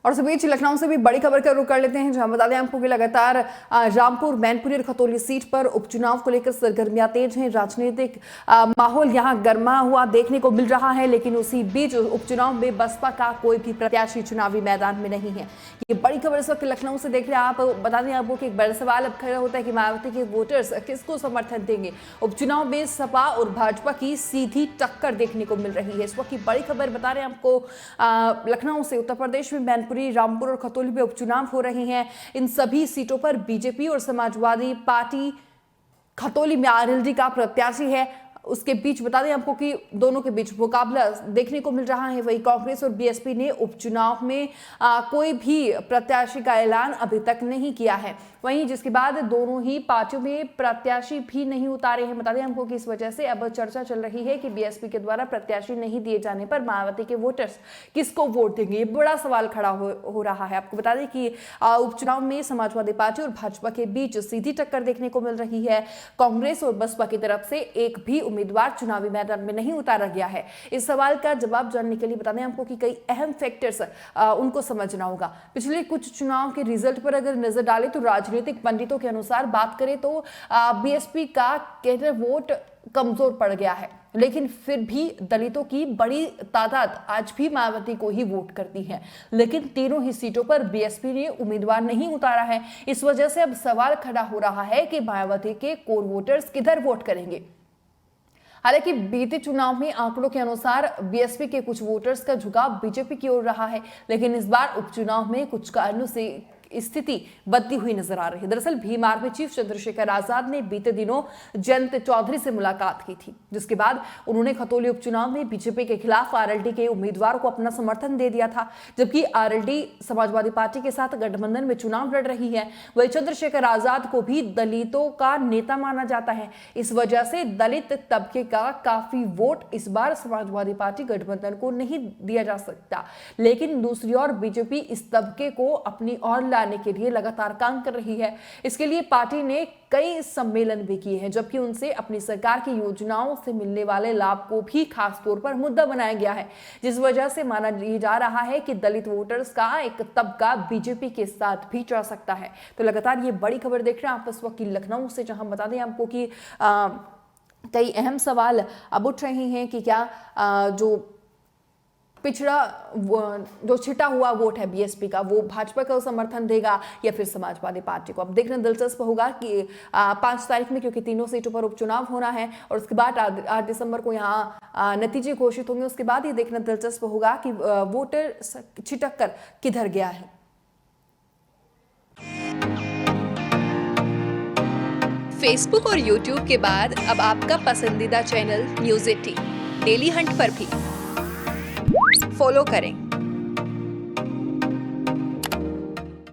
और इस बीच लखनऊ से भी बड़ी खबर का रुख कर लेते हैं, जहां बता दें आपको कि लगातार रामपुर, मैनपुरी और खतौली सीट पर उपचुनाव को लेकर सरगर्मियां तेज हैं। राजनीतिक माहौल यहां गर्मा हुआ देखने को मिल रहा है, लेकिन उसी बीच उपचुनाव में बसपा का कोई भी प्रत्याशी चुनावी मैदान में नहीं है। ये बड़ी खबर इस वक्त लखनऊ से देख रहे हैं आप। बता दें आपको कि एक बड़ा सवाल अब खड़ा होता है कि मायावती के वोटर्स किसको समर्थन देंगे। उपचुनाव में सपा और भाजपा की सीधी टक्कर देखने को मिल रही है। इस वक्त की बड़ी खबर बता रहे हैं आपको लखनऊ से। उत्तर प्रदेश में मैनपुरी, रामपुर और खतौली में उपचुनाव हो रहे हैं। इन सभी सीटों पर बीजेपी और समाजवादी पार्टी खतौली में आरएलडी का प्रत्याशी है। उसके बीच बता दें आपको कि दोनों के बीच मुकाबला देखने को मिल रहा है। वही कांग्रेस और बीएसपी ने उपचुनाव में कोई भी प्रत्याशी का ऐलान अभी तक नहीं किया है। वहीं जिसके बाद दोनों ही पार्टियों में प्रत्याशी भी नहीं उतारे हैं। बता दें हमको कि इस वजह से अब चर्चा चल रही है कि बीएसपी के द्वारा प्रत्याशी नहीं दिए जाने पर मायावती के वोटर्स किसको वोट देंगे। ये बड़ा सवाल खड़ा हो रहा है। आपको बता दें कि उपचुनाव में समाजवादी पार्टी और भाजपा के बीच सीधी टक्कर देखने को मिल रही है। कांग्रेस और बसपा की तरफ से एक भी उम्मीदवार चुनावी मैदान में नहीं उतारा गया है। इस सवाल का जवाब जानने के लिए बता दें आपको कि कई अहम फैक्टर्स उनको समझना होगा। पिछले कुछ चुनाव के रिजल्ट पर अगर नजर डालें तो राजनीतिक पंडितों के अनुसार बात करें तो बीएसपी का कैडर वोट कमजोर पड़ गया है, लेकिन फिर भी दलितों की बड़ी तादाद आज भी मायावती को ही वोट करती है। लेकिन तीनों ही सीटों पर बीएसपी ने उम्मीदवार नहीं उतारा है। इस वजह से अब सवाल खड़ा हो रहा है कि मायावती के कोर वोटर्स किधर वोट करेंगे। हालांकि बीते चुनाव में आंकड़ों के अनुसार बीएसपी के कुछ वोटर्स का झुकाव बीजेपी की ओर रहा है, लेकिन इस बार उपचुनाव में कुछ कारणों से स्थिति बदली हुई नजर आ रही है। दरअसल भीमार में चीफ चंद्रशेखर आजाद ने बीते दिनों जयंत चौधरी से मुलाकात की थी, जिसके बाद उन्होंने खतौली उपचुनाव में बीजेपी के खिलाफ आरएलडी के उम्मीदवार को अपना समर्थन दे दिया था। जबकि आरएलडी समाजवादी पार्टी के साथ गठबंधन में चुनाव लड़ रही है। वही चंद्रशेखर आजाद को भी दलितों का नेता माना जाता है। इस वजह से दलित तबके का काफी वोट इस बार समाजवादी पार्टी गठबंधन को नहीं दिया जा सकता। लेकिन दूसरी ओर बीजेपी इस तबके को अपनी ओर लाने के लिए लगातार काम कर रही है। इसके लिए पार्टी ने कई सम्मेलन भी किए हैं, जबकि उनसे अपनी सरकार की योजनाओं से मिलने वाले लाभ को भी खास तौर पर मुद्दा बनाया गया है, जिस वजह से माना जा रहा है कि दलित वोटर्स का एक तबका बीजेपी के साथ भी जा सकता है। तो लगातार ये बड़ी खबर देख रहे हैं आप इस वक्त लखनऊ से, जहां बता दें आपको कि कई अहम सवाल अब उठ रहे हैं कि क्या जो पिछड़ा जो छिटा हुआ वोट है बीएसपी का, वो भाजपा को समर्थन देगा या फिर समाजवादी पार्टी को। अब देखना दिलचस्प होगा कि 5 तारीख में, क्योंकि तीनों सीटों पर उपचुनाव होना है और उसके बाद 8 दिसंबर को यहाँ नतीजे घोषित होंगे। उसके बाद ये देखना दिलचस्प होगा कि वोटर छिटक कर किधर गया है। फेसबुक और यूट्यूब के बाद अब आपका पसंदीदा चैनल न्यूज़ 18 डेली हंट पर भी फॉलो करें।